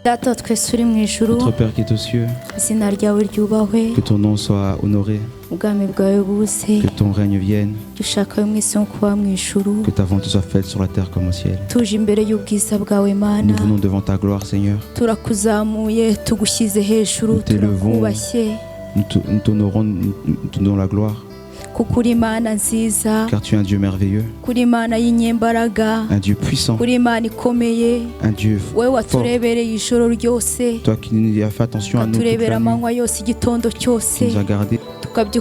Notre Père qui est aux cieux, que ton nom soit honoré, que ton règne vienne, que ta volonté soit faite sur la terre comme au ciel. Nous venons devant ta gloire, Seigneur. Nous t'élevons, nous t'honorons, nous te donnons la gloire. Car tu es un Dieu merveilleux, un Dieu puissant, un Dieu fort. Toi qui as fait attention à nous toute la nuit, qui nous a gardés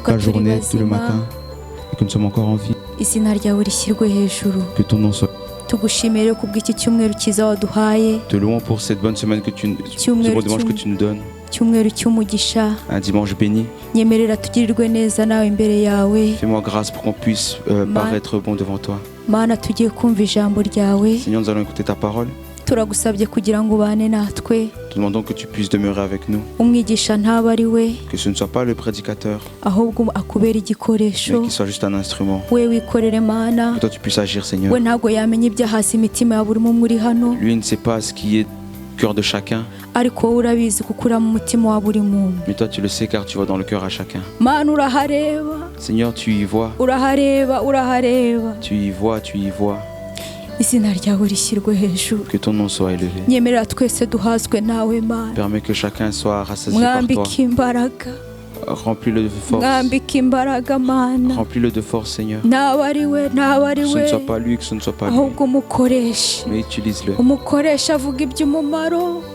la journée, tout le matin, et que nous sommes encore en vie. Que ton nom soit. Te louons pour cette bonne semaine que ce bon dimanche que tu nous donnes. Un dimanche béni. Fais-moi grâce pour qu'on puisse paraître bon devant toi. Seigneur, nous allons écouter ta parole. Nous demandons que tu puisses demeurer avec nous. Que ce ne soit pas le prédicateur, mais qu'il soit juste un instrument. Que toi tu puisses agir, Seigneur. Lui ne sait pas ce qui est au cœur de chacun. Mais toi tu le sais car tu vois dans le cœur à chacun. Seigneur, tu y vois. Tu y vois, tu y vois. Que ton nom soit élevé. Permets que chacun soit rassasié par toi. Remplis-le de force. Remplis-le de force, Seigneur. Que ce ne soit pas lui, que ce ne soit pas lui. Mais utilise-le.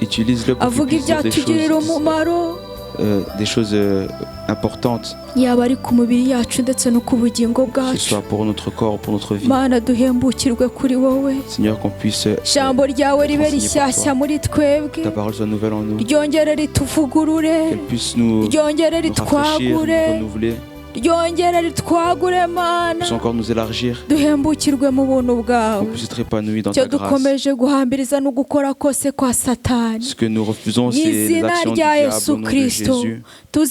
Utilise-le pour qu'il puisse dire des choses importantes. Que ce soit pour notre corps, pour notre vie. Seigneur, qu'on puisse ta parole soit nouvelle en nous. Qu'elle puisse nous rafraîchir, nous renouveler. Puisse encore nous élargir. Qu'on puisse être épanoui dans ta grâce. Ce que nous refusons, c'est les actions du diable au nom de Jésus. Nous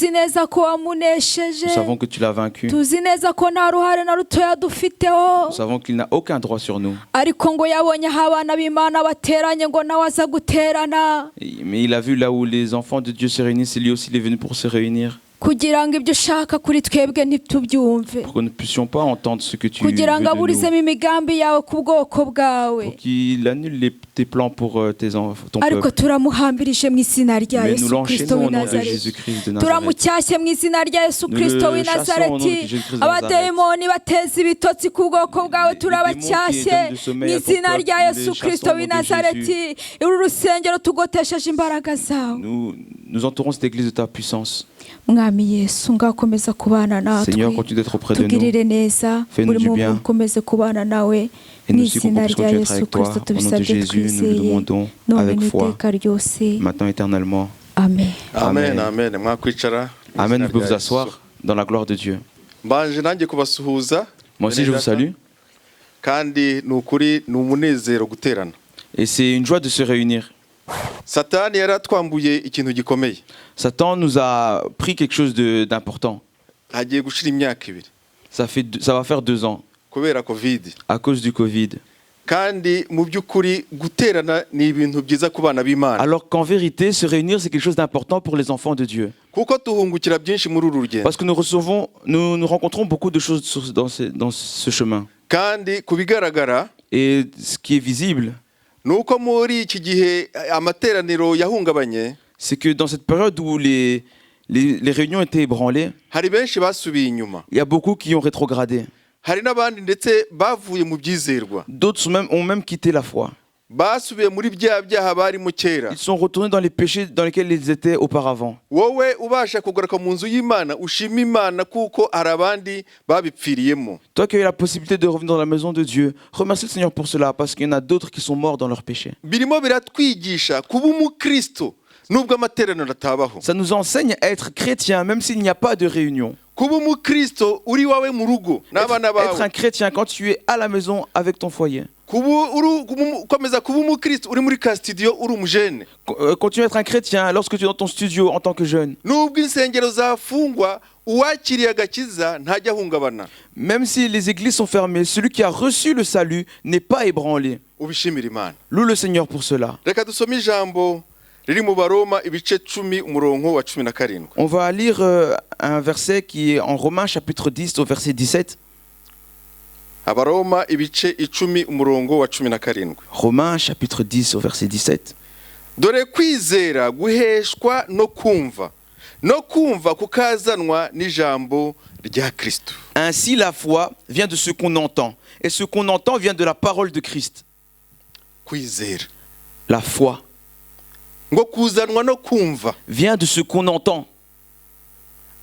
savons que tu l'as vaincu. Nous savons qu'il n'a aucun droit sur nous. Mais il a vu là où les enfants de Dieu se réunissent, et lui aussi il est venu pour se réunir. Pour que nous ne puissions pas entendre ce que tu veux de nous. Pour qu'il annule tes plans pour ton peuple. Mais nous l'enchaînons au nom de Jésus-Christ de Nazareth. Nous le chassons au nom de Jésus-Christ de Nazareth. Les démons qui donnent de sommeil à ton peuple, nous entourons cette église de ta puissance. Seigneur, continue d'être auprès de nous. Fais-nous du bien. Et nous aussi qu'on puisse continuer d'être avec toi. Au nom de Jésus, nous le demandons avec foi, maintenant éternellement. Amen. Amen, amen. Amen, vous pouvez vous asseoir dans la gloire de Dieu. Moi aussi, je vous salue. Et c'est une joie de se réunir. Satan nous a pris quelque chose d'important. Ça va faire 2 ans. À cause du Covid. Alors qu'en vérité, se réunir, c'est quelque chose d'important pour les enfants de Dieu. Parce que nous rencontrons beaucoup de choses dans ce chemin. Et ce qui est visible, c'est que dans cette période où les réunions étaient ébranlées, il y a beaucoup qui ont rétrogradé. D'autres ont même quitté la foi. Ils sont retournés dans les péchés dans lesquels ils étaient auparavant. Toi qui as eu la possibilité de revenir dans la maison de Dieu, remercie le Seigneur pour cela, parce qu'il y en a d'autres qui sont morts dans leurs péchés. Ça nous enseigne à être chrétien même s'il n'y a pas de réunion. Être un chrétien quand tu es à la maison avec ton foyer. Continuer à être un chrétien lorsque tu es dans ton studio en tant que jeune. Même si les églises sont fermées, celui qui a reçu le salut n'est pas ébranlé. Loue le Seigneur pour cela. On va lire un verset qui est en Romains chapitre 10 au verset 17. Romains chapitre 10 au verset 17. Dore kwizera guheshwa no kumva kukazanwa n'ijambo rya Kristo. Ainsi la foi vient de ce qu'on entend et ce qu'on entend vient de la parole de Christ. Kwizera, la foi ngo kuzanwa no kumva vient de ce qu'on entend.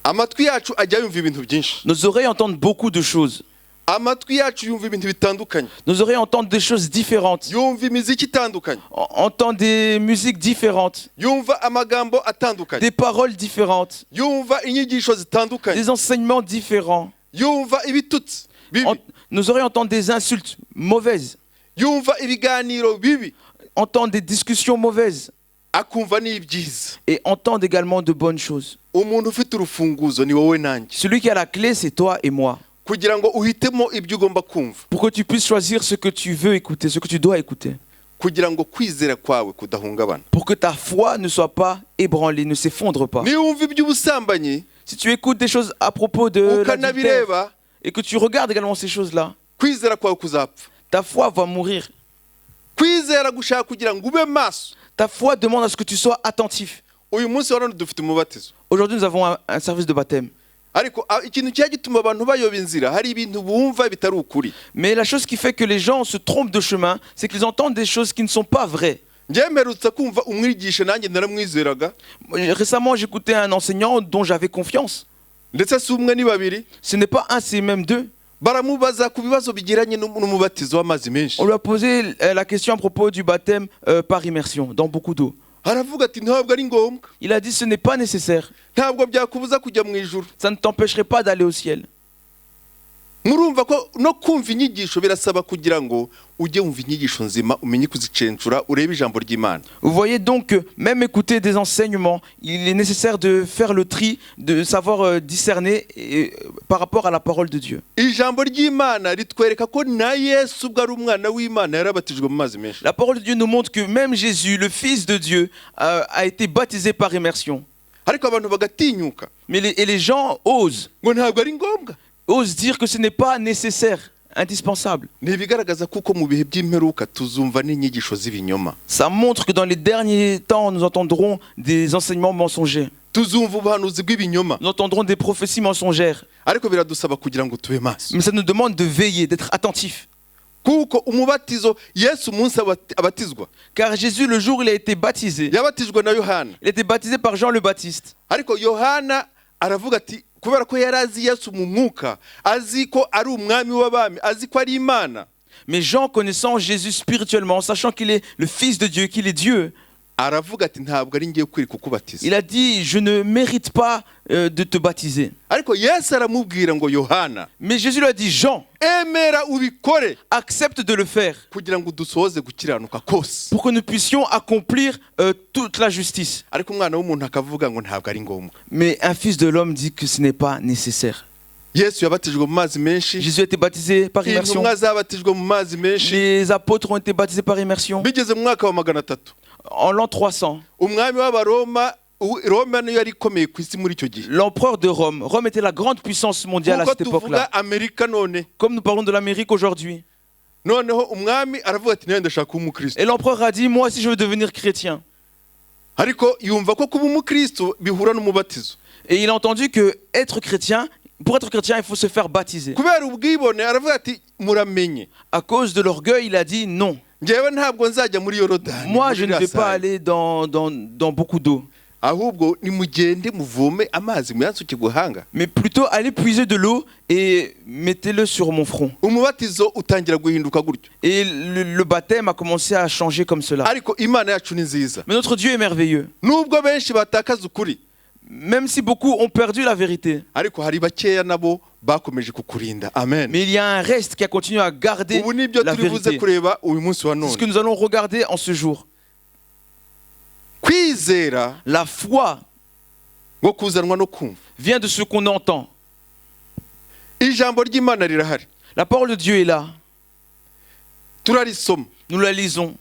Amatwi yacu ajya yumva ibintu byinshi. Nos oreilles entendent beaucoup de choses. Amatwi yacu yumva ibintu bitandukanye. Nos oreilles entendent des choses différentes. Yumva imiziki itandukanye. Entend des musiques différentes. Yumva amagambo atandukanye. Des paroles différentes. Yumva inyigisho zitandukanye. Des enseignements différents. Yumva ibitutsi bibi. Nos oreilles entendent des insultes mauvaises. Yumva ibiganiro bibi. Entendent des discussions mauvaises. Akumva n'ibyiza. Et entendent également de bonnes choses. Umuntu ufite urufunguzo ni wowe nanjye. Celui qui a la clé, c'est toi et moi. Kugira ngo uhitemo ibyo ugomba kumva. Pour que tu puisses choisir ce que tu veux écouter, ce que tu dois écouter. Kugira ngo kwizera kwawe kudahungabana. Pour que ta foi ne soit pas ébranlée, ne s'effondre pas. Ni wumva iby'ubusambanyi. Si tu écoutes des choses à propos de l'adultère et que tu regardes également ces choses-là, kwizera kwawe kuzapfa. Ta foi va mourir. Kwizera gushaka kugira ngo ube maso. Ta foi demande à ce que tu sois attentif. Uyu munsi warano dufite umubatizo. Aujourd'hui, nous avons un service de baptême. Mais la chose qui fait que les gens se trompent de chemin, c'est qu'ils entendent des choses qui ne sont pas vraies. Récemment, j'écoutais un enseignant dont j'avais confiance. Ce n'est pas un, c'est même deux. On lui a posé la question à propos du baptême par immersion, dans beaucoup d'eau. Il a dit ce n'est pas nécessaire. Ça ne t'empêcherait pas d'aller au ciel. Vous voyez donc que même écouter des enseignements, il est nécessaire de faire le tri, de savoir discerner par rapport à la parole de Dieu. La parole de Dieu nous montre que même Jésus, le Fils de Dieu, a été baptisé par immersion. Mais les gens osent dire que ce n'est pas nécessaire, indispensable. Ça montre que dans les derniers temps, nous entendrons des enseignements mensongers. Nous entendrons des prophéties mensongères. Mais ça nous demande de veiller, d'être attentifs. Car Jésus, le jour où il a été baptisé, il a été baptisé par Jean le Baptiste. Mais Jean, connaissant Jésus spirituellement, sachant qu'il est le Fils de Dieu, qu'il est Dieu, il a dit, je ne mérite pas de te baptiser. Mais Jésus lui a dit, Jean, accepte de le faire pour que nous puissions accomplir toute la justice. Mais un fils de l'homme dit que ce n'est pas nécessaire. Jésus a été baptisé par immersion. Les apôtres ont été baptisés par immersion. En l'an 300, l'empereur de Rome, Rome était la grande puissance mondiale à cette époque-là. Comme nous parlons de l'Amérique aujourd'hui. Et l'empereur a dit, moi aussi je veux devenir chrétien. Et il a entendu que pour être chrétien, il faut se faire baptiser. À cause de l'orgueil, il a dit non. Moi, je ne vais pas aller dans beaucoup d'eau. Mais plutôt aller puiser de l'eau et mettez-le sur mon front. Et le baptême a commencé à changer comme cela. Mais notre Dieu est merveilleux. Même si beaucoup ont perdu la vérité. Mais il y a un reste qui a continué à garder la vérité. C'est ce que nous allons regarder en ce jour. La foi vient de ce qu'on entend. La parole de Dieu est là. Nous la lisons.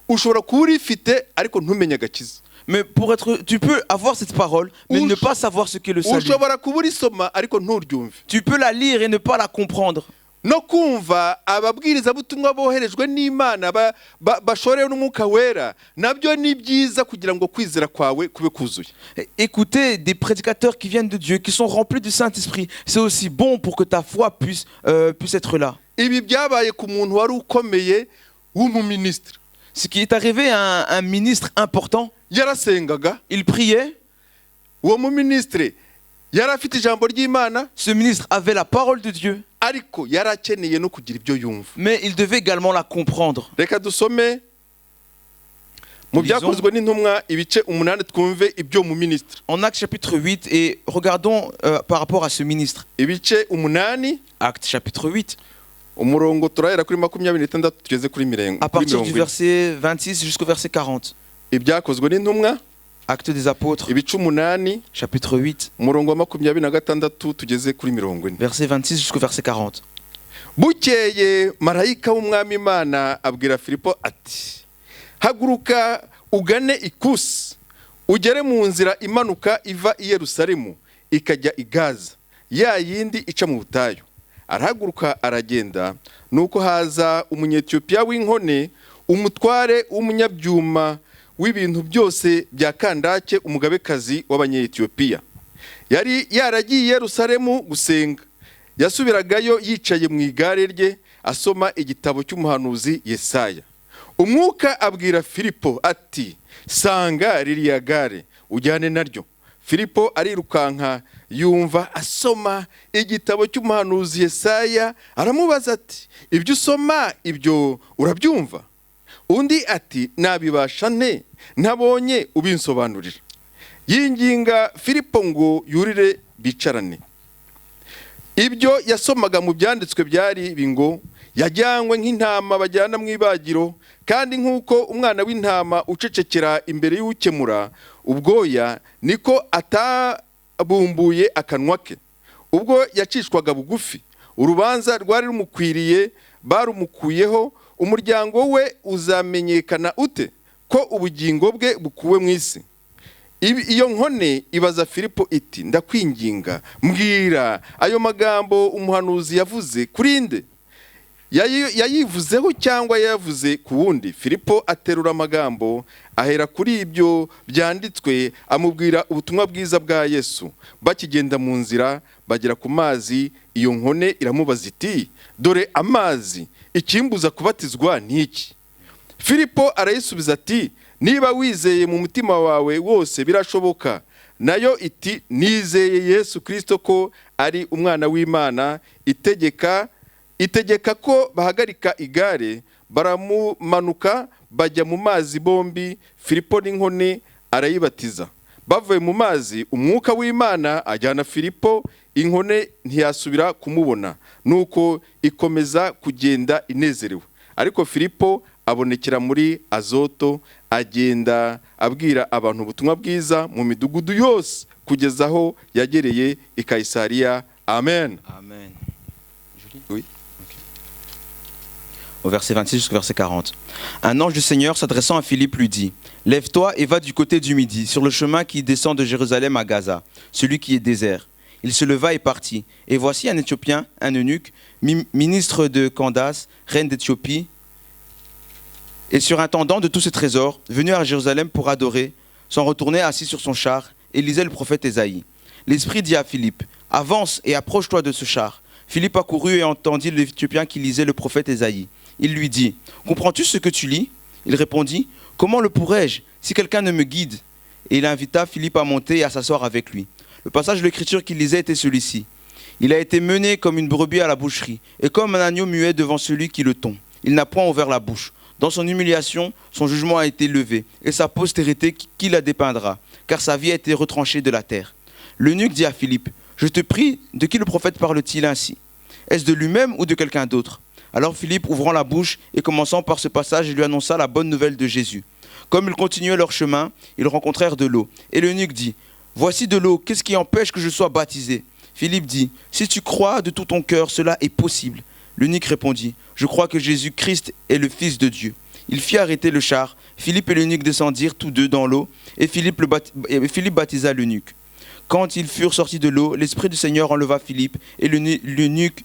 ushobora kuba urifite ariko ntumenye agakiza. Mais pour être, tu peux avoir cette parole, mais ne pas savoir ce qu'est le salut. ushobora kuba urisoma ariko nturyumve. Tu peux la lire et ne pas la comprendre. No kumva ababwirizabutumwa boherejwe n'Imana bashorewe n'Umwuka Wera nabyo ni byiza kugira ngo kwizera kwawe kube kuzuye. Écouter des prédicateurs qui viennent de Dieu, qui sont remplis du Saint-Esprit, c'est aussi bon pour que ta foi puisse être là. Ibi byabaye ku muntu wari ukomeye w'umuministre. Ce qui est arrivé à un ministre important, yarasengaga, il priait. Uwo muministre yarafite ijambo ry'Imana. Ce ministre avait la parole de Dieu. Ariko yarakeneye no kugira ibyo yumva. Mais il devait également la comprendre. Reka dusome mu byakozwe n'intumwa ibice 8 twumve ibyo mu ministre. En Actes chapitre 8 et regardons par rapport à ce ministre. Ibice 8. Actes chapitre 8. Umurongo turahera kuri 26 tugeze kuri mirengo. À partir du verset 26 jusqu'au verset 40. Ibyakozwe n'intumwa Actes des apôtres. Ibice 8. Chapitre 8. Umurongo wa 26 tugeze kuri mirongo. Verset 26 jusqu'au verset 40. Bukeye marayika w'umwami Imana abwira Filipo ati: Haguruka ugane Ikusi, ugere mu nzira imanuka iva i Yerusalemu ikajya i Gaza, ya yindi ica mu butayu. Arahaguruka aragenda, nuko haza umunyetiyopiya w'inkone, umutware w'umunyabyuma w'ibintu byose bya Kandake, umugabekazi w'abanyetiyopiya. Yari yaragiye i Yerusalemu gusenga. Yasubiragayo yicaye mu igare rye asoma igitabo cy'umuhanuzi Yesaya. Umwuka abwira Filipo ati: Sanga ririya gare ujyane naryo. Filipo arirukanka yumva asoma igitabo cy'umuhanuzi Yesaya, aramubaza ati: Ibyo usoma ibyo urabyumva? Undi ati: Nabibasha nte ntabonye ubinsobanurira. Yinginga Filipo ngo yurire bicarane. Ibyo yasomaga mu byanditswe byari bingo: yajyanywe nk'intama bajyana mu ibagiro, kandi nk'uko umwana w'intama ucecekera imbere y'ukemura ubwoya, niko atabumbuye akanwa ke. Ubwo yacishwaga bugufi, urubanza rwari rumukwiriye barumukuyeho. Umuryango we uzamenyekana ute ko ubugingo bwe bukuwe mu isi? Iyo nkone ibaza Filipo iti: Ndakwinginga mbwira, ayo magambo umuhanuzi yavuze kuri nde? Yayivuzeho cyangwa yavuze ku wundi? Filipo aterura amagambo ahera kuri ibyo byanditswe, amubwira ubutumwa bwiza bwa Yesu. Bakigenda mu nzira bagera ku mazi, iyo nkone iramubaza iti: Dore amazi, ikimbuza kubatizwa n'iki? Filipo arayisubiza ati: Niba wizeye mu mutima wawe wose birashoboka. Nayo iti: Nizeye Yesu Kristo ko ari umwana w'Imana. Itegeka ko bahagarika igare, baramumanuka bajya mu mazi bombi, Filipo n'inkone arayibatiza. Bavuye mu mazi, umwuka w'Imana ajyana Filipo, inkone ntiyasubira kumubona, nuko ikomeza kugenda inezerewe. Ariko Filipo abonekera muri Azoto, agenda abwira abantu ubutumwa bwiza mu midugudu yose kugeza aho yagereye i Kayisariya. Amen. Amen. Oui. Okay. Au verset 26 jusqu'au verset 40. Un ange du Seigneur s'adressant à Philippe lui dit: Lève-toi et va du côté du midi, sur le chemin qui descend de Jérusalem à Gaza, celui qui est désert. Il se leva et partit. Et voici un Éthiopien, un eunuque, ministre de Candace, reine d'Éthiopie, et surintendant de tous ses trésors, venu à Jérusalem pour adorer, s'en retournait assis sur son char et lisait le prophète Ésaïe. L'Esprit dit à Philippe: Avance et approche-toi de ce char. Philippe accourut et entendit l'Éthiopien qui lisait le prophète Ésaïe. Il lui dit: Comprends-tu ce que tu lis? Il répondit: Comment le pourrais-je si quelqu'un ne me guide? Et il invita Philippe à monter et à s'asseoir avec lui. Le passage de l'Écriture qu'il lisait était celui-ci: Il a été mené comme une brebis à la boucherie, et comme un agneau muet devant celui qui le tond. Il n'a point ouvert la bouche. Dans son humiliation, son jugement a été levé, et sa postérité qui la dépeindra, car sa vie a été retranchée de la terre. L'eunuque dit à Philippe: Je te prie, de qui le prophète parle-t-il ainsi? Est-ce de lui-même ou de quelqu'un d'autre? Alors Philippe, ouvrant la bouche et commençant par ce passage, lui annonça la bonne nouvelle de Jésus. Comme ils continuaient leur chemin, ils rencontrèrent de l'eau. Et l'eunuque dit: Voici de l'eau, qu'est-ce qui empêche que je sois baptisé? Philippe dit: Si tu crois de tout ton cœur, cela est possible. L'eunuque répondit: Je crois que Jésus-Christ est le Fils de Dieu. Il fit arrêter le char. Philippe et l'eunuque descendirent tous deux dans l'eau, et Philippe baptisa l'eunuque. Quand ils furent sortis de l'eau, l'Esprit du Seigneur enleva Philippe, et l'eunuque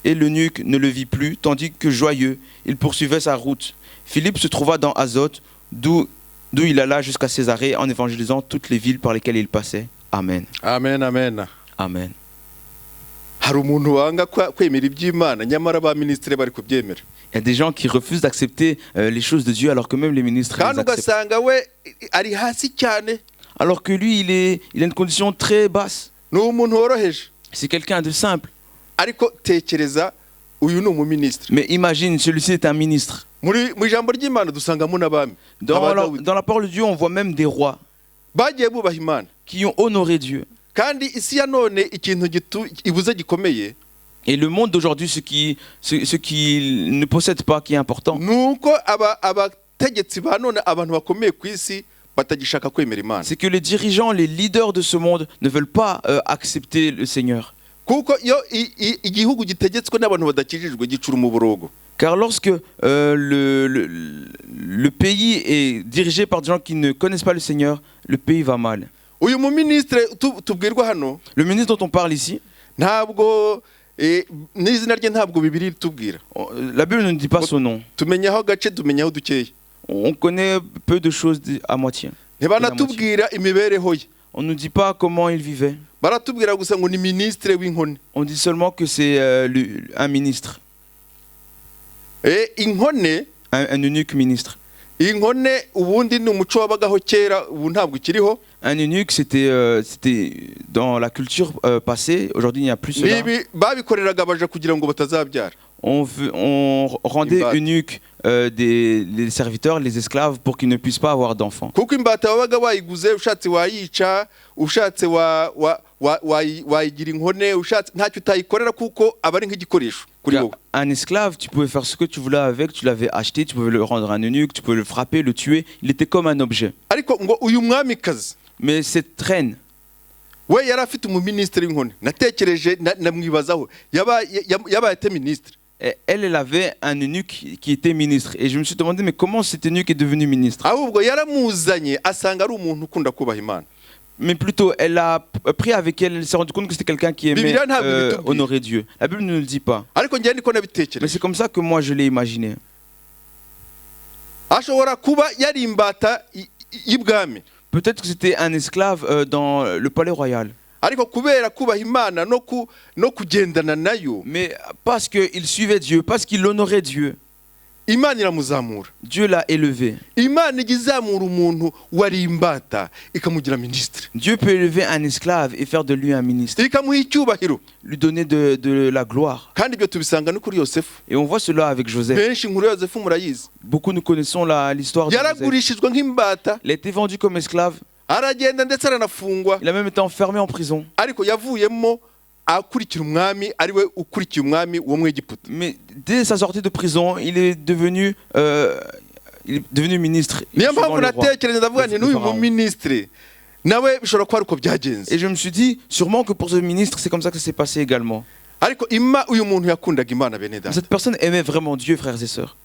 ne le vit plus, tandis que joyeux, il poursuivait sa route. Philippe se trouva dans Azote, d'où il alla jusqu'à Césarée, en évangélisant toutes les villes par lesquelles il passait. Amen. Amen, amen. Amen. Hari umuntu wanga kwemera iby'Imana nyamara ba ministre bari kubyemera. Il y a des gens qui refusent d'accepter les choses de Dieu alors que même les ministres les acceptent. Ugasanga we ari hasi cyane. Alors que lui, il a une condition très basse. Ni umuntu woroheje. C'est quelqu'un de simple. Ariko tekereza uyu ni umuministre. Mais imagine, celui-ci est un ministre. Mu ijambo ry'Imana dusangamo n'abami. Dans la parole de Dieu, on voit même des rois bagiye bubaha Imana qui ont honoré Dieu. Kandi isi ya none ikintu ibuze gikomeye. Et le monde d'aujourd'hui, ce qui ne possède pas, qui est important, c'est que les dirigeants, les leaders de ce monde ne veulent pas accepter le Seigneur. Car lorsque le pays est dirigé par des gens qui ne connaissent pas le Seigneur, le pays va mal. Le ministre dont on parle ici, la Bible ne dit pas son nom. On connaît peu de choses à moitié. On ne dit pas comment il vivait. On dit seulement que c'est un ministre. Un eunuque ministre. Un eunuque, c'était dans la culture passée. Aujourd'hui, il n'y a plus cela. On rendait eunuques les serviteurs, les esclaves, pour qu'ils ne puissent pas avoir d'enfants. Un esclave, tu pouvais faire ce que tu voulais avec, tu l'avais acheté, tu pouvais le rendre un eunuque, tu pouvais le frapper, le tuer, il était comme un objet. Mais cette reine, elle avait un eunuque qui était ministre. Et je me suis demandé, mais comment cet eunuque est devenu ministre? Mais plutôt, elle a pris avec elle, elle s'est rendue compte que c'était quelqu'un qui aimait honorer Dieu. La Bible ne le dit pas. Mais c'est comme ça que moi je l'ai imaginé. Peut-être que c'était un esclave dans le palais royal. Mais parce qu'il suivait Dieu, parce qu'il honorait Dieu, Dieu l'a élevé. Dieu peut élever un esclave et faire de lui un ministre, lui donner de la gloire. Et on voit cela avec Joseph. Beaucoup nous connaissons l'histoire de Joseph. Il a été vendu comme esclave. Il a même été enfermé en prison. Mais dès sa sortie de prison, il est devenu ministre. Et je me suis dit, sûrement que pour ce ministre, c'est comme ça que ça s'est passé également. Cette personne aimait vraiment Dieu, frères et sœurs.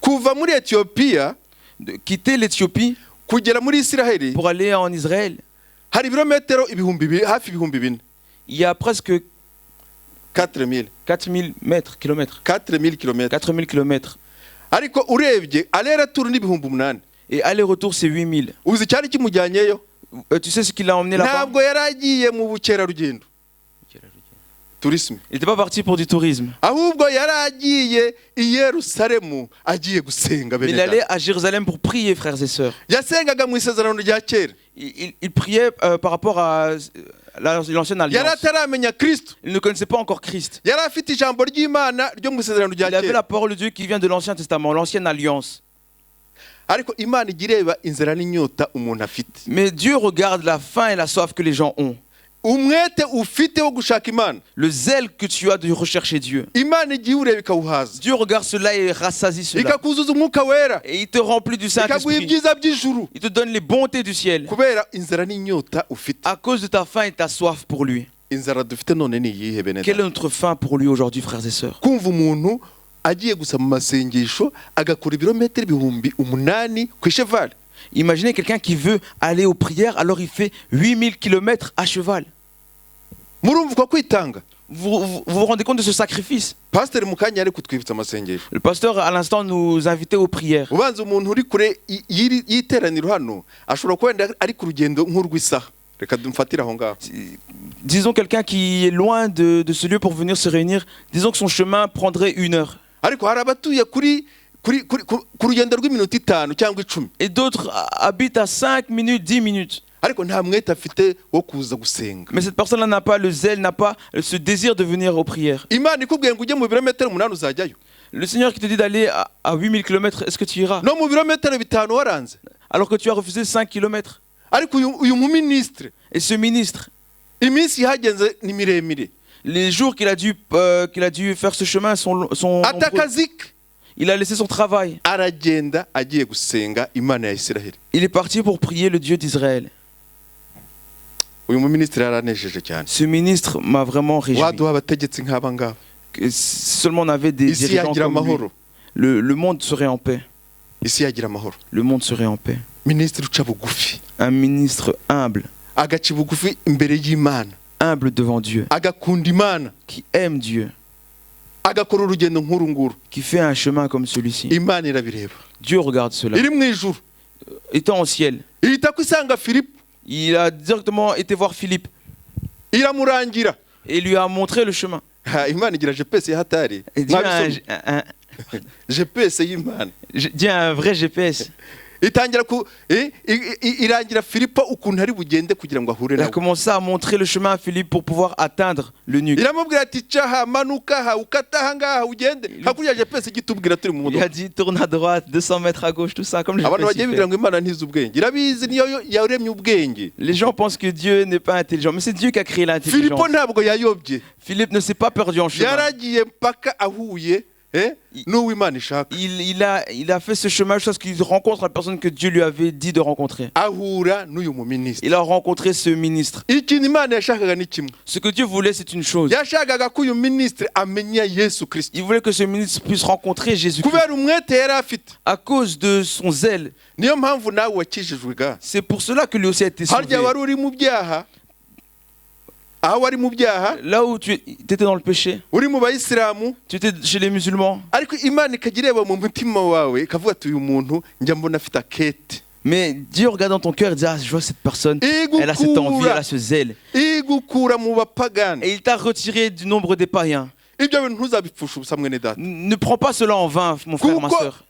De quitter l'Éthiopie pour aller en Israël, il y a presque 4000 kilomètres. 4000 kilomètres. Et aller-retour, c'est 8000. Tu sais ce qu'il a emmené là-bas? Tourisme. Il n'était pas parti pour du tourisme. Mais il allait à Jérusalem pour prier, frères et sœurs. Il priait par rapport à l'ancienne alliance. Il ne connaissait pas encore Christ. Il avait la parole de Dieu qui vient de l'Ancien Testament, l'ancienne alliance. Mais Dieu regarde la faim et la soif que les gens ont. Le zèle que tu as de rechercher Dieu. Dieu regarde cela et rassasie cela. Et il te remplit du Saint-Esprit. Il te donne les bontés du ciel. À cause de ta faim et ta soif pour lui. Quelle est notre faim pour lui aujourd'hui, frères et sœurs? agiye gusa mu masengesho agakora ibirometero 8,000 ku cheval. Imaginez quelqu'un qui veut aller aux prières, alors il fait 8000 km à cheval. Murumva ko kwitanga. Vous vous rendez compte de ce sacrifice? Pasteur mukanya ari kutwibutsa amasengesho. Le pasteur à l'instant nous invitait aux prières. Ubanza umuntu uri kure yiteraniro hano ashobora kwenda ari ku rugendo nk'urw'isaha. Reka dumfatira aho ngaho. Disons quelqu'un qui est loin de ce lieu pour venir se réunir, disons que son chemin prendrait 1 heure. Ariko hari abatuye kuri rugendo rw'iminota 5 cyangwa 10. Et d'autres habitent à 5 minutes, 10 minutes. Ariko nta mwete afite wo kuza gusenga. Mais cette personne-là n'a pas le zèle, n'a pas ce désir de venir aux prières. Imana ikubwiye ngo ujye mu birometero 8 uzajyayo. Le Seigneur qui te dit d'aller à 8000 km, est-ce que tu iras? No mu birometero 5 waranze. Alors que tu as refusé 5 km. Ariko uyu mu ministre. Et ce ministre, iminsi yagenze ni miremire. Les jours qu'il a dû faire ce chemin sont atakazik. Il a laissé son travail. Aragenda agiye gusenga Imana ya Israel. Il est parti pour prier le Dieu d'Israël. Ce ministre m'a vraiment réjoui. Si seulement on avait des dirigeants comme lui, le monde serait en paix. Le monde serait en paix. Un ministre humble. Humble devant Dieu. Qui aime Dieu. Qui fait un chemin comme celui-ci. Dieu regarde cela. Étant au ciel. Il a directement été voir Philippe. Et lui a montré le chemin. Dis un vrai GPS. Il a commencé à montrer le chemin à Philippe pour pouvoir atteindre le nuque. Il a dit tourne à droite, 200 mètres à gauche, tout ça comme les gens pensent que Dieu n'est pas intelligent, mais c'est Dieu qui a créé l'intelligence. Philippe ne s'est pas perdu en chemin. Il a fait ce chemin jusqu'à ce qu'il rencontre la personne que Dieu lui avait dit de rencontrer. Il a rencontré ce ministre. Ce que Dieu voulait, c'est une chose. Il voulait que ce ministre puisse rencontrer Jésus-Christ. À cause de son zèle. C'est pour cela que lui aussi a été sauvé. Là où tu étais dans le péché, tu étais chez les musulmans. Mais Dieu regarde dans ton cœur et dit, je vois cette personne, elle a cette envie, elle a ce zèle. Et il t'a retiré du nombre des païens. Ne prends pas cela en vain, mon frère, ma soeur.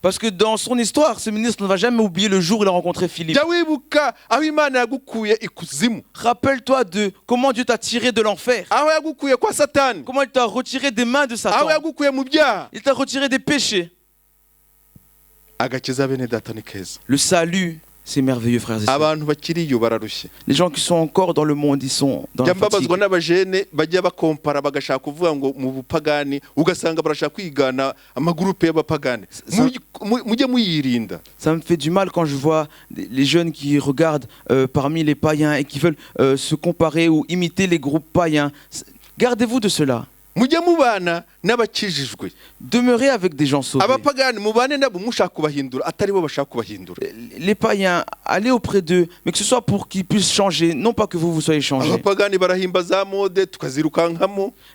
Parce que dans son histoire, ce ministre ne va jamais oublier le jour où il a rencontré Philippe. Rappelle-toi de comment Dieu t'a tiré de l'enfer. Comment il t'a retiré des mains de Satan. Il t'a retiré des péchés. Le salut, c'est merveilleux, frères et sœurs. Les gens qui sont encore dans le monde, ils sont dans la fatigue. Ça me fait du mal quand je vois les jeunes qui regardent parmi les païens et qui veulent se comparer ou imiter les groupes païens. Gardez-vous de cela. Demeurez avec des gens sauvés. Les païens, allez auprès d'eux, mais que ce soit pour qu'ils puissent changer, non pas que vous soyez changés.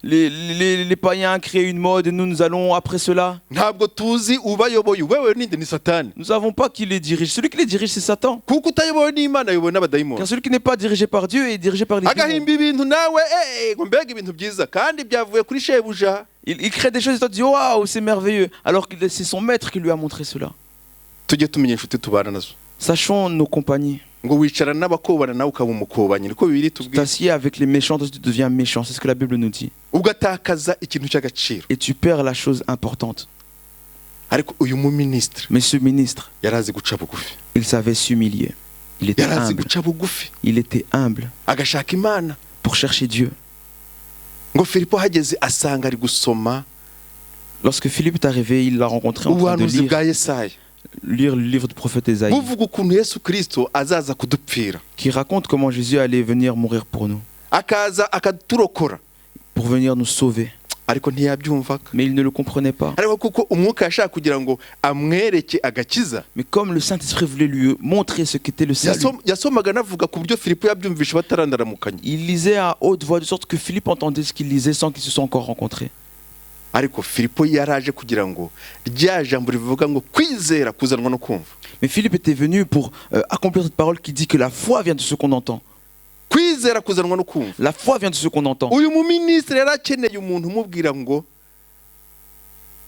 Les païens créent une mode et nous allons après cela. Nous ne savons pas qui les dirige. Celui qui les dirige, c'est Satan. Car celui qui n'est pas dirigé par Dieu est dirigé par les démons. Il crée des choses et toi tu dis waouh, c'est merveilleux, alors que c'est son maître qui lui a montré cela. Sachons nos compagnies. Tu t'assieds avec les méchants, tu deviens méchant, c'est ce que la Bible nous dit. Et tu perds la chose importante. Mais ce ministre, il savait s'humilier. Il était humble. Il était humble pour chercher Dieu. Lorsque Philippe est arrivé, il l'a rencontré en train de lire le livre du prophète Ésaïe, qui raconte comment Jésus allait venir mourir pour nous. pour venir nous sauver. ariko ntiyabyumvaga. Mais il ne le comprenait pas. ariko kuko umwuka yashaka kugira ngo amwereke agakiza. Mais comme le Saint-Esprit voulait lui montrer ce qu'était le salut, yasomaga navuga ku buryo Filipo yabyumvishe batarandaramukanya. il lisait à haute voix de sorte que Philippe entendait ce qu'il lisait sans qu'ils se soient encore rencontrés. ariko Filipo yaraje kugira ngo rya jambo rivuga ngo kwizera kuzanwa no kumva. Mais Philippe était venu pour accomplir cette parole qui dit que la foi vient de ce qu'on entend. kwizera kuzanwa no kumva. La foi vient de ce qu'on entend. uyu muministre yarakeneye umuntu umubwira ngo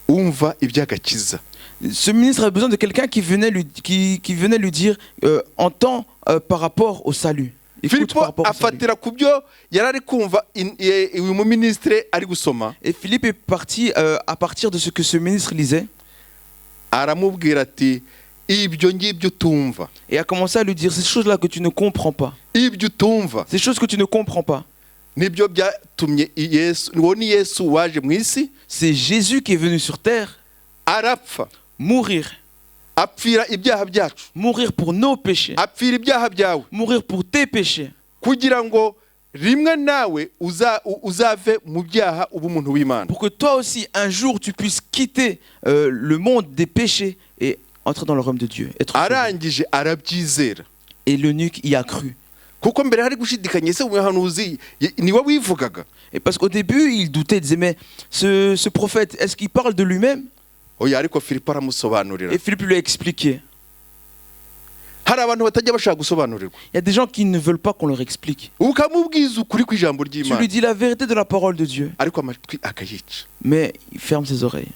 umva iby'agakiza. Ce ministre avait besoin de quelqu'un qui venait lui dire entend par rapport au salut. Filipo afatira ku byo yarari kumva uyu muministre ari gusoma. Et Philippe est parti à partir de ce que ce ministre lisait. aramubwira ati ibyo ngibyo tumva. Et a commencé à lui dire ces choses-là que tu ne comprends pas. ibyo tumva. Ces choses que tu ne comprends pas. nibyo byatumye Yesu ni Yesu waje mu isi. C'est Jésus qui est venu sur terre. arapfa. Mourir. apfira ibyaha byacu. Mourir pour nos péchés. apfira ibyaha byawe. Mourir pour tes péchés. kugira ngo rimwe nawe uzave mu byaha ubu umuntu w'Imana. Pour que toi aussi un jour tu puisses quitter le monde des péchés et entrer dans le royaume de Dieu. arangije arabyizera. Et l'eunuque y a cru. kuko mbere hari gushidikanya ese umuhanuzi niwe wivugaga. Et parce qu'au début il doutait, il disait mais ce prophète est-ce qu'il parle de lui-même? oya ariko Filipo aramusobanurira. Et Philippe lui a expliqué. hari abantu batajya bashaka gusobanurirwa. Il y a des gens qui ne veulent pas qu'on leur explique. ukamubwiza ukuri kw'ijambo Tu ry'Imana. lui dis la vérité de la parole de Dieu. ariko amatwi akayica. Mais il ferme ses oreilles.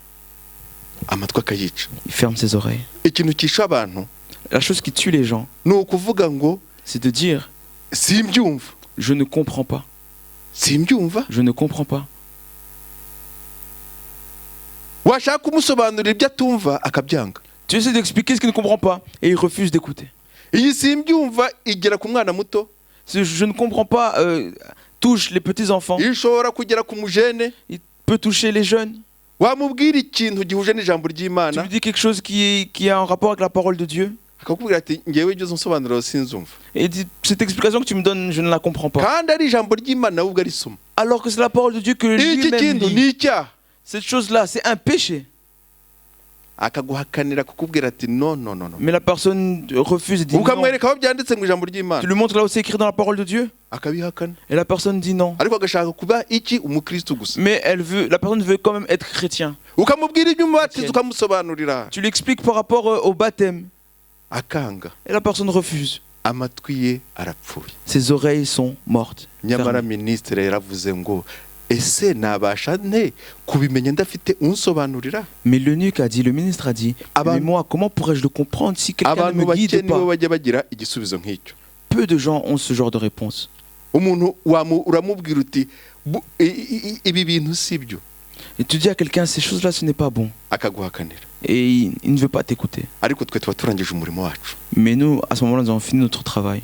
amatwi akayica. Il ferme ses oreilles. ikintu kisha abantu La chose qui tue les gens, ni ukuvuga ngo c'est de dire simbyumva. je ne comprends pas. simbyumva. Je ne comprends pas. washaka kumusobanurira ibyo atumva akabyanga. Tu essaies d'expliquer ce qu'il ne comprend pas et il refuse d'écouter. iyi simbyumva igera ku mwana muto. Je ne comprends pas touche les petits enfants. ishobora kugera ku mujene. Il peut toucher les jeunes. wamubwira ikintu gihuje n'ijambo Tu ry'Imana. lui dis quelque chose qui a un rapport avec la parole de Dieu. akakubwira ati ngewe ibyo nsobanurira sinzumva. Et il dit cette explication que tu me donnes, je ne la comprends pas. kandi ari ijambo ry'Imana ahubwo arisoma. Alors que c'est la parole de Dieu que iki lui-même kintu lit. ni icyaha. Cette chose-là, c'est un péché. akaguhakanira kukubwira ati no. Mais la personne refuse et dit non. ukamwereka aho byanditse mu ijambo ry'Imana. Tu lui montres là où c'est écrit dans la parole de Dieu. akabihakana. Et la personne dit non. ariko agashaka kuba iki umukristo gusa. Mais la personne veut quand même être chrétien. ukamubwira iby'umubatizo ukamusobanurira. Tu lui expliques par rapport au baptême. akanga. Et la personne refuse. amatwi ye arapfuye. Ses oreilles sont mortes. nyamara ministre yaravuze ngo ese nabasha nte kubimenya ndafite unsobanurira. Mais l'eunuque a dit, le ministre a dit, mais moi, comment pourrais-je le comprendre si quelqu'un ne me guide pas? bajya bagira igisubizo nk'icyo. Peu de gens ont ce genre de réponse. umuntu uramubwira uti ibi bintu sibyo. Et tu dis à quelqu'un, ces choses-là, ce n'est pas bon. akaguhakanira. Et il ne veut pas t'écouter. ariko twe tuba turangije umurimo wacu. Mais nous, à ce moment-là, nous avons fini notre travail.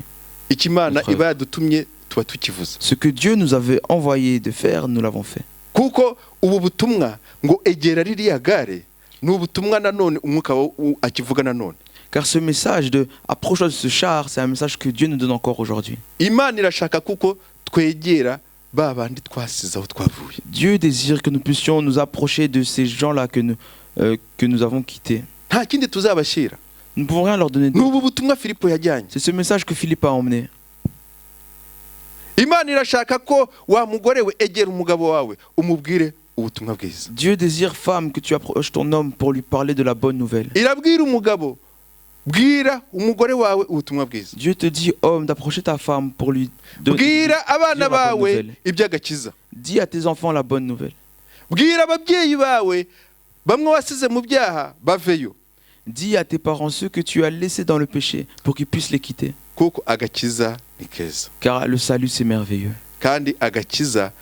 ikimana iba yadutumye tuba tukivuze. Ce que Dieu nous avait envoyé de faire, nous l'avons fait. kuko ubu butumwa ngo egera ririya gare ni ubutumwa nanone umwuka akivuga nanone. Car ce message de approche de ce char, c'est un message que Dieu nous donne encore aujourd'hui. Imana irashaka kuko twegera ba bandi twasize aho twavuye. Dieu désire que nous puissions nous approcher de ces gens-là que nous avons quittés. nta kindi tuzabashyira. Nous ne pouvons rien leur donner ni ubu butumwa Filipo yajyanye. C'est ce message que Philippe a emmené. Imana irashaka ko wa mugore we egera umugabo wawe umubwire ubutumwa bwiza. Dieu désire, femme, que tu approches ton homme pour lui parler de la bonne nouvelle. irabwira umugabo bwira umugore wawe ubutumwa bwiza. Dieu te dit, homme, d'approcher ta femme pour lui bwira abana bawe iby'agakiza. Dis à tes enfants la bonne nouvelle. bwira ababyeyi bawe bamwe wasize mu byaha baveyo. Dis à tes parents ceux que tu as laissés dans le péché pour qu'ils puissent les quitter. kuko agakiza ni keza. Car le salut, c'est merveilleux. kandi agakiza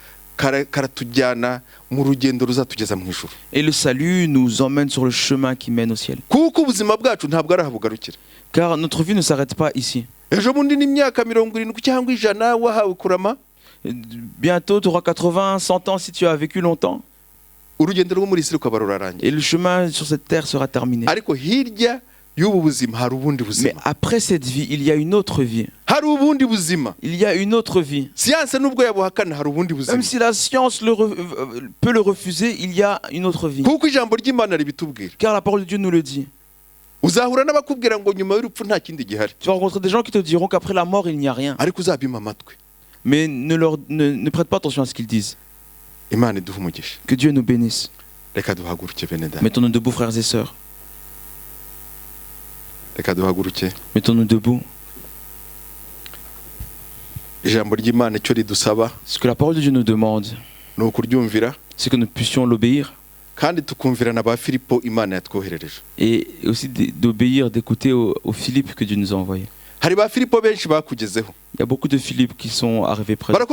karatujyana mu rugendo ruzatugeza mu ijuru. Et le salut nous emmène sur le chemin qui mène au ciel. kuko ubuzima bwacu ntabwo ari ahabugarukira. Car notre vie ne s'arrête pas ici. ejo bundi n'imyaka 70 cyangwa 100 wahawe kurama. Bientôt, tu auras 80, 100 ans si tu as vécu longtemps. urugendo rwo muri isi rukaba rurarangiye. Et le chemin sur cette terre sera terminé. ariko hirya Mais après cette vie, il y a une autre vie. Il y a une autre vie. Même si la science peut le refuser, il y a une autre vie. Car la parole de Dieu nous le dit. Tu vas rencontrer des gens qui te diront qu'après la mort, il n'y a rien. Mais ne prête pas attention à ce qu'ils disent. Que Dieu nous bénisse. Mettons-nous debout, frères et sœurs. Mettons-nous debout. Ce que la parole de Dieu nous demande, c'est que nous puissions l'obéir. Et aussi d'obéir, d'écouter aux Philippe que Dieu nous a envoyés. Il y a beaucoup de Philippe qui sont arrivés près de toi.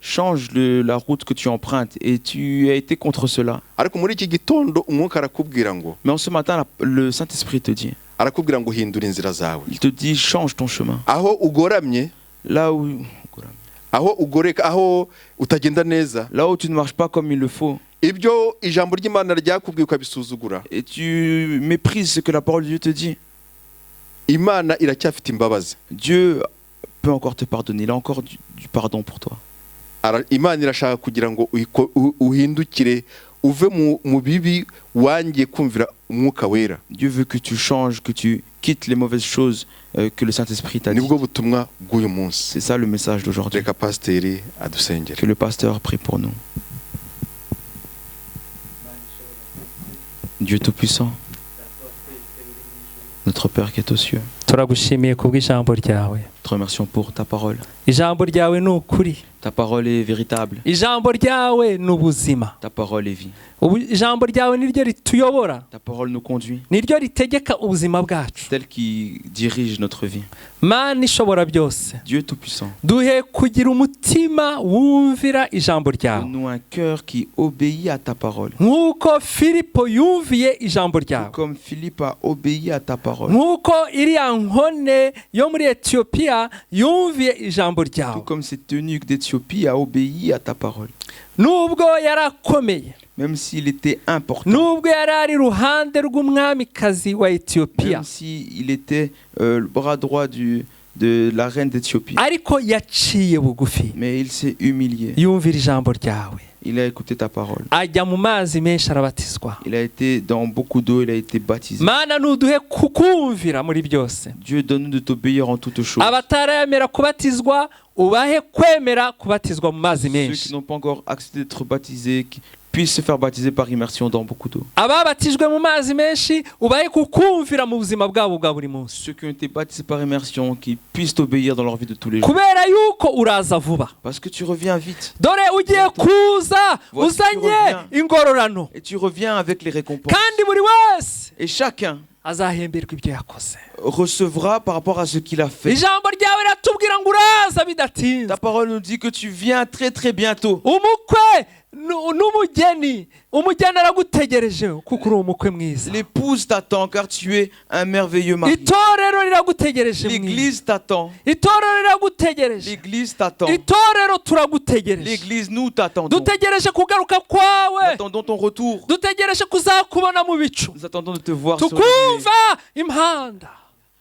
Change la route que tu empruntes et tu as été contre cela. Mais en ce matin, le Saint-Esprit te dit, il te dit change ton chemin. Là où tu ne marches pas comme il le faut. Et tu méprises ce que la parole de Dieu te dit. Dieu peut encore te pardonner. Il a encore du pardon pour toi. Dieu veut que tu changes, que tu quittes les mauvaises choses que le Saint-Esprit t'a dit. C'est ça le message d'aujourd'hui. Que le pasteur prie pour nous. Dieu Tout-Puissant, notre Père qui est aux cieux, te remercions pour ta parole. Ta parole est véritable. Ta parole est vie. Ta parole nous conduit. Celle qui dirige notre vie. Dieu Tout-Puissant, donne-nous un cœur qui obéit à ta parole. Comme Philippe a obéi à ta parole. Tout comme cette eunuque d'Éthiopie a obéi à ta parole. Même s'il était important. Même s'il était le bras droit de la reine d'Éthiopie. Mais il s'est humilié. Il a écouté ta parole. Il a été dans beaucoup d'eau, il a été baptisé. Dieu, donne-nous de t'obéir en toutes choses. Ceux qui n'ont pas encore accepté d'être baptisés, qui puissent se faire baptiser par immersion dans beaucoup d'eau. Ceux qui ont été baptisés par immersion, qui puissent t'obéir dans leur vie de tous les jours. Parce que tu reviens vite. Et tu reviens avec les récompenses. Et chacun recevra par rapport à ce qu'il a fait. Ta parole nous dit que tu viens très très bientôt. L'épouse t'attend car tu es un merveilleux mari. L'église t'attend. L'église t'attend. L'église, nous t'attendons. Nous attendons ton retour. Nous attendons de te voir sur les nuées.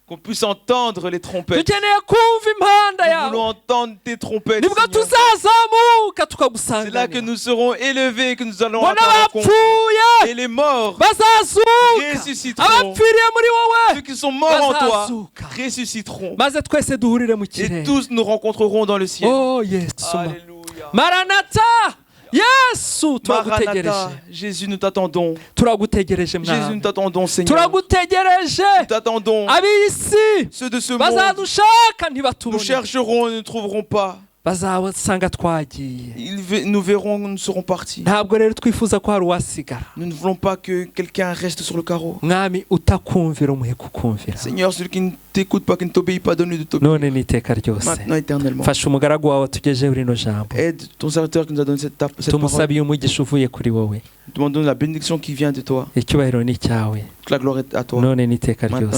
Qu'on puisse entendre les trompettes. Nous voulons entendre tes trompettes. C'est là que nous serons élevés, que nous allons rencontrer. Et les morts ressusciteront. Ceux qui sont morts en toi ressusciteront. Et tous nous rencontrerons dans le ciel. Alléluia. Maranatha. Maranatha, Jésus, nous t'attendons. Jésus, nous t'attendons, Seigneur. Nous t'attendons. Ceux de ce monde nous chercheront et ne trouveront pas. Nous verrons, nous serons partis. Nous ne voulons pas que quelqu'un reste sur le carreau. Seigneur, celui qui ne t'écoute pas, qui ne t'obéit pas, donne-lui de t'obéir. Maintenant, éternellement. Aide ton serviteur qui nous a donné cette parole. Demandons la bénédiction qui vient de toi. Que la gloire est à toi. Maintenant,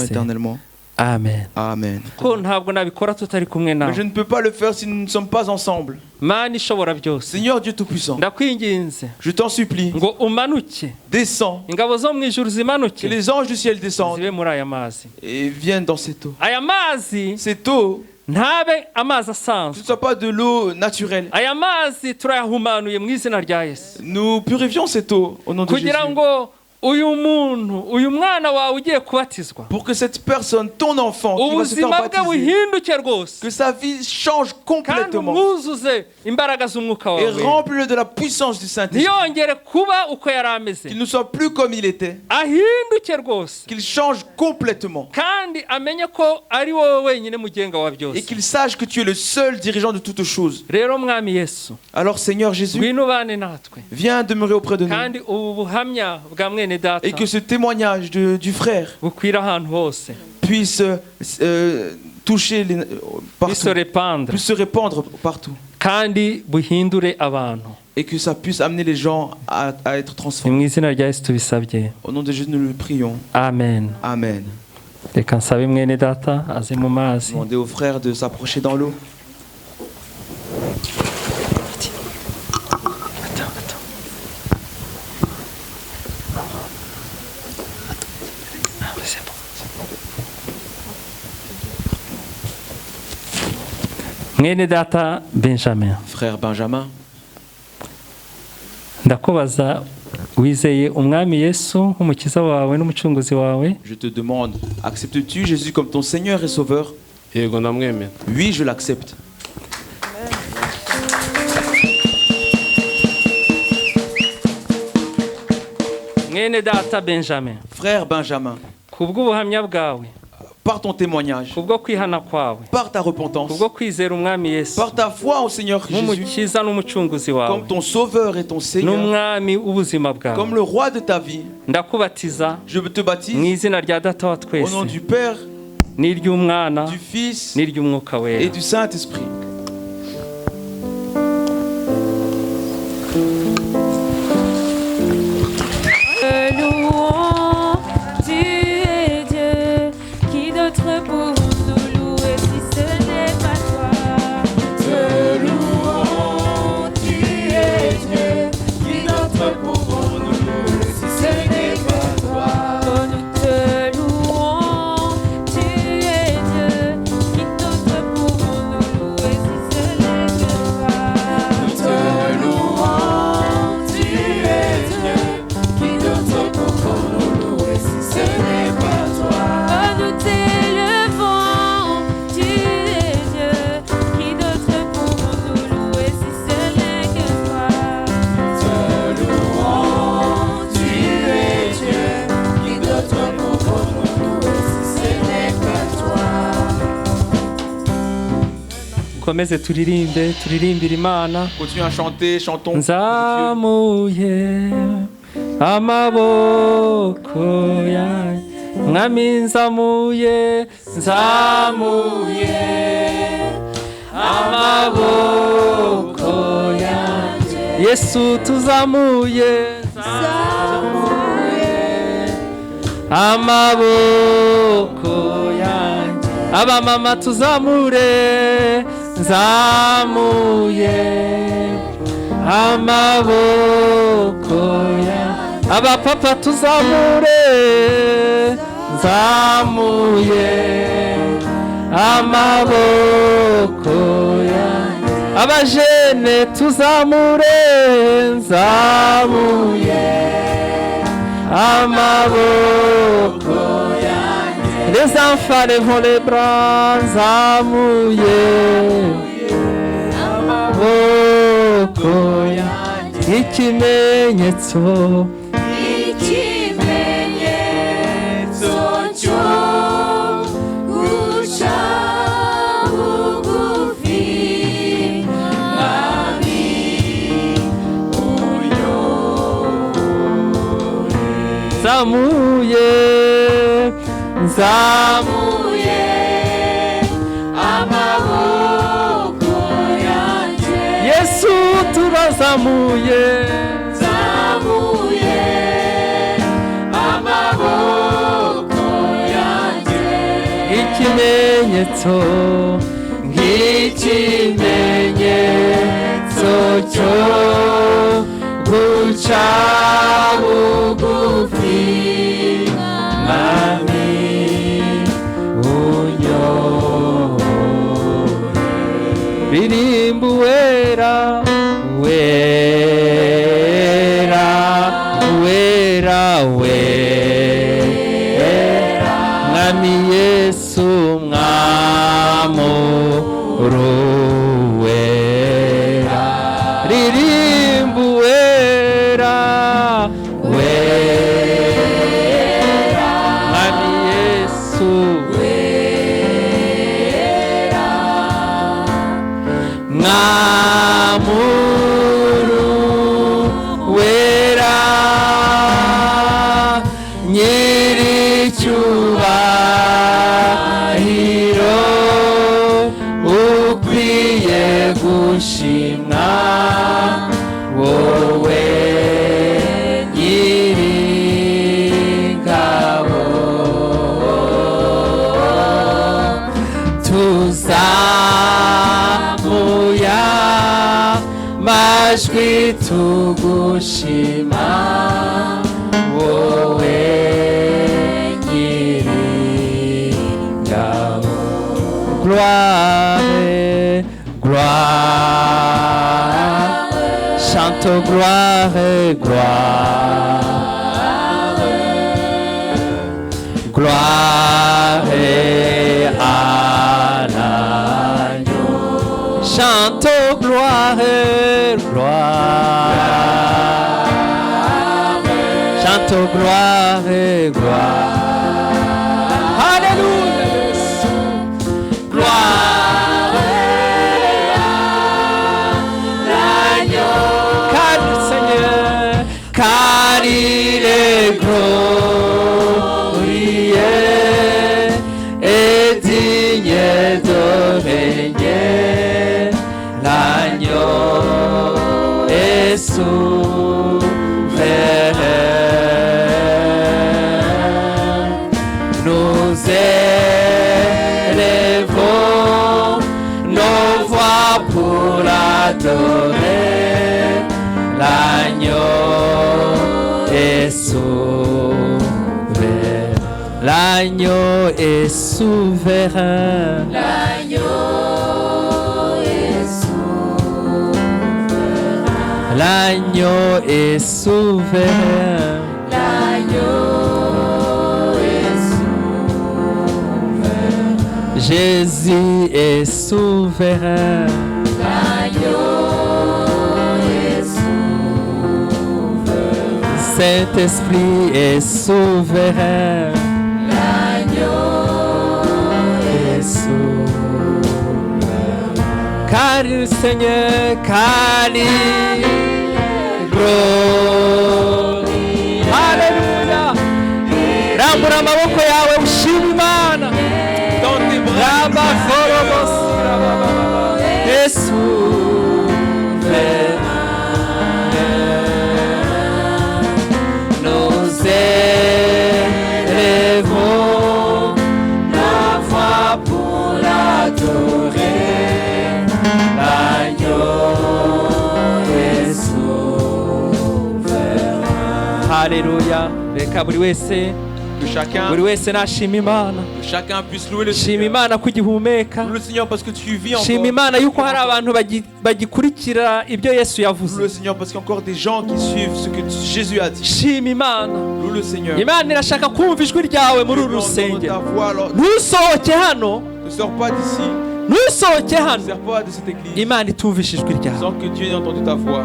éternellement. Amen. Amen. Ko ntabwo nabikora tutari kumwe Mais nawe. je ne peux pas le faire si nous ne sommes pas ensemble. Mana ishobora byose. Seigneur Dieu Tout-Puissant, Ndakwinginze je t'en supplie, ngo umanuke. descends, Ingabo zo mu ijuru que zimanuke. les anges du ciel descendent Zibe muri aya mazi. et viennent dans cette eau. Aya mazi Cette eau, ntabe amazi ce asanzwe. ne soit pas de l'eau naturelle. Aya mazi turayahumanuye mu izina rya Yesu. Nous purifions cette eau au nom de Jésus. Kugira ngo uyu mwana wawe ugiye kubatizwa Pour que cette personne, ton enfant, qui va se faire ubuzima bwe baptiser, buhinduke rwose que sa vie change kandi complètement umwuzuze imbaraga z'umwuka et wawe remplis-le de la puissance du Saint-Esprit. ntiyongere kuba uko yari ameze Qu'il ne soit plus comme il était, ahinduke rwose qu'il change complètement kandi amenye ko ari wowe wenyine mugenga wa et byose. qu'il sache que tu es le seul dirigeant de toutes choses. Rero mwami Yesu Alors Seigneur Jésus, ngwino ubane natwe viens demeurer auprès de nous kandi ubu buhamya bwa mwene data et que ce témoignage du frère bukwira ahantu hose puisse toucher partout, bisorepandre puisse se répandre partout kandi buhindure abantu. et que ça puisse amener les gens à être Ni transformés. mu izina rya Yesu tubisabye. Au nom de Jésus, nous le prions. Amen. Amen. Reka nsabe mwene data aze mu mazi. Demandez aux frères de s'approcher dans l'eau. Mwene data Benjamin, Frère Benjamin, ndakubaza wizeye umwami Yesu nk'umukiza wawe n'umucunguzi wawe? je te demande, acceptes-tu Jésus comme ton Seigneur et Sauveur? Yego ndamwemera. Oui, je l'accepte. Mwene data Benjamin, Frère Benjamin, kubw'ubuhamya bwawe, par ton témoignage, kubwo kwihana kwawe, par ta repentance, kubwo kwizera umwami Yesu par ta foi au Seigneur Jésus, nk'umukiza n'umucunguzi wawe comme ton Sauveur et ton Seigneur, n'umwami w'ubuzima comme bwawe, le roi de ta vie, ndakubatiza je te mu baptise izina rya data wa au twese nom du Père, n'iry'umwana du Fils n'iry'umwuka et wera. du Saint-Esprit. Louons, tu es Dieu, qui d'autre pour nous louer si ce n'est pas toi? Te louons, tu es Dieu, qui d'autre pour nous louer si ce n'est pas toi? Oh, nous te louons, tu es Dieu, qui d'autre pour nous louer si ce n'est que toi? Nous te louons, tu es Dieu, qui d'autre pour nous louer si ce n'est pas toi? Oh, nous t'élevons, tu es Dieu, qui d'autre pour nous louer si ce n'est que toi? Te louons, tu es Dieu, qui d'autre pour nous louer si ce n'est que toi? Mukomeze turirimbire Imana. Continue à chanter, chantons. Dieu. Nzamuye amaboko yanjye, mwami nzamuye amaboko yanjye, Yesu tuzamuye amaboko yanjye, abamama tuzamure, nzamuye amaboko yanjye, abapapa tuzamure, nzamuye amaboko yanjye, abajene tuzamure, nzamuye amaboko yanjye, les enfants lèvent les bras, nzamuye amaboko yanjye, ikimenyetso cyo guca bugufi, mwami nzamuye amaboko yanjye, Yesu turazamuye, nzamuye amaboko yanjye, nk'ikimenyetso nk'ikimenyetso cyo guca bugufi mwami unyobore ririmba uwera wera wera wera mwami yesu mwamuru wera ririmba uwera wera mwami yesu wera mwamuru wera nyiricyubahiro ukwiye gushimwa wowe nyir'ingabo tuzamuya majwi tugushima wowe nyir'ingabo gloire gloire chante gloire gloire gloire à l'agneau chante gloire gloire chante gloire gloire alléluia gloire l'agneau car le Seigneur car il est glorieux et digne de régner l'agneau est souverain nous élevons nos voix pour l'adorer l'agneau est souverain l'agneau est souverain l'agneau est souverain Jésus est souverain Saint-Esprit est souverain est souverain car le Seigneur car il glory Alléluia rambura amaboko yawe ushima Imana Dans tes bras, ramba korobosira est souverain nous élevons nos voix pour l'adorer l'agneau est souverain Alléluia reka buri wese que chacun nashima Imana chacun puisse louer le shima Seigneur. Imana ko igihumeka Loue le Seigneur parce que tu vis shima encore. Imana yuko hari abantu bagikurikira ibyo Yesu Loue yavuze le Seigneur parce qu'il y a encore des gens qui suivent ce que Jésus a dit. shima Imana Loue le Seigneur. Imana irashaka kumva ijwi ryawe muri uru Entends ta rusengero voix, alors ntusohoke hano ne sors pas d'ici, ntusohoke ne hano sors pas de cette église Imana itumvishe ijwi ryawe sans que Dieu ait entendu ta voix.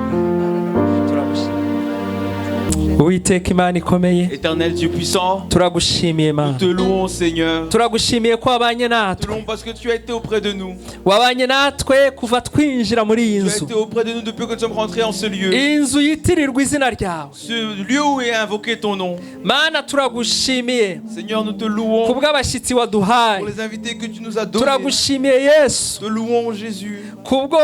Uwiteka Imana ikomeye Éternel Dieu puissant, turagushimiye nous Mana te louons Seigneur. turagushimiye ko wabanye Nous te natwe louons parce que tu as été auprès de nous. wabanye natwe kuva twinjira muri iyi Tu as nzu été auprès de nous depuis que nous sommes rentrés en ce lieu. iyi nzu yitirirwa izina ryawe Ce lieu où est invoqué ton nom. Mana turagushimiye Seigneur, nous te louons kubw'abashyitsi pour waduhaye les invités que tu nous as donnés. turagushimiye Yesu Te louons Jésus kubwo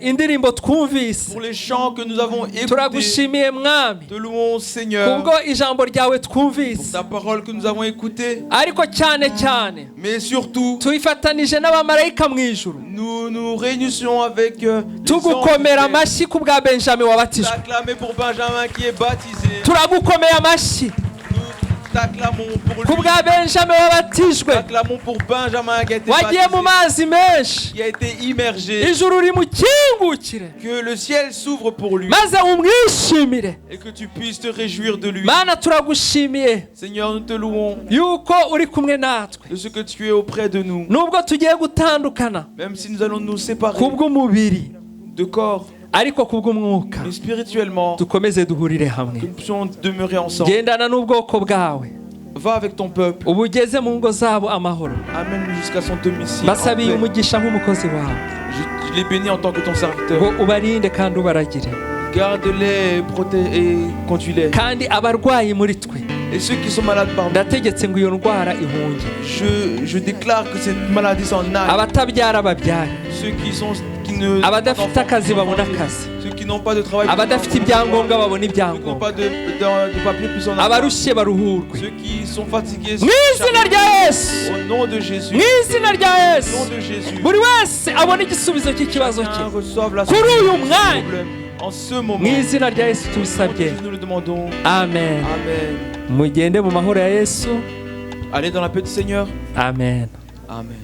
indirimbo twumvise pour les chants que nous avons écoutés. turagushimiye Mwami Te louons Seigneur, kubwo ijambo ryawe pour twumvise, ta parole que nous avons écoutée. ariko cyane cyane Mais surtout, tuyifatanije n'abamarayika mu ijuru nous nous réunissons avec les tugukomera anges amashyi ku bwa Benjamin wabatijwe. t'acclamer pour Benjamin qui est baptisé. Turagukomeye amashyi Nous t'acclamons pour ku lui. bwa Benjamin wabatijwe, T'acclamons pour Benjamin qui a été wagiye mu baptisé, mazi menshi, qui a été immergé. ijuru rimukingukire Que le ciel s'ouvre pour lui maze umwishimire. et que tu puisses te réjouir de lui. Mana turagushimiye Seigneur, nous te louons yuko uri kumwe natwe, de ce que tu es auprès de nous. nubwo tugiye gutandukana Même si nous allons nous séparer kubw'umubiri, de corps, ariko kubw'umwuka mais spirituellement, dukomeze duhurire hamwe. que nous puissions demeurer ensemble. Gendana n'ubwoko bwawe, Va avec ton peuple. ubu ugeze mu ngo zabo amahoro. Amène-le jusqu'à son domicile. en Basabiye paix. umugisha nk'umukozi wawe, Je les bénis en tant que ton serviteur. ngo ubarinde kandi ubaragire, Garde-les et conduis-les. kandi abarwayi muri twe Et ceux qui sont malades par nous, ndategetse ngo iyo ndwara ihunge, je déclare que cette maladie s'en aille. abatabyara babyare, Ceux qui ne abadafite akazi babona akazi, ceux qui n'ont pas de travail, abadafite ibyangombwa babona ceux qui n'ont ibyangombwa, pas de papier puissent en avoir. abarushye baruhurwe Ceux qui sont fatigués, mu izina rya Yesu, au nom de Jésus, mu izina rya au Yesu. nom de Jésus, Buri wese abona igisubizo cy'ikibazo cye chacun reçoive la kuri solution uyu de ce mwanya, problème. En ce mu moment, izina rya Yesu au nom de tubisabye, Jésus, nous le demandons. amen. Amen. Mugende mu mahoro ya Yesu, Allez dans la paix du Seigneur. amen. Amen.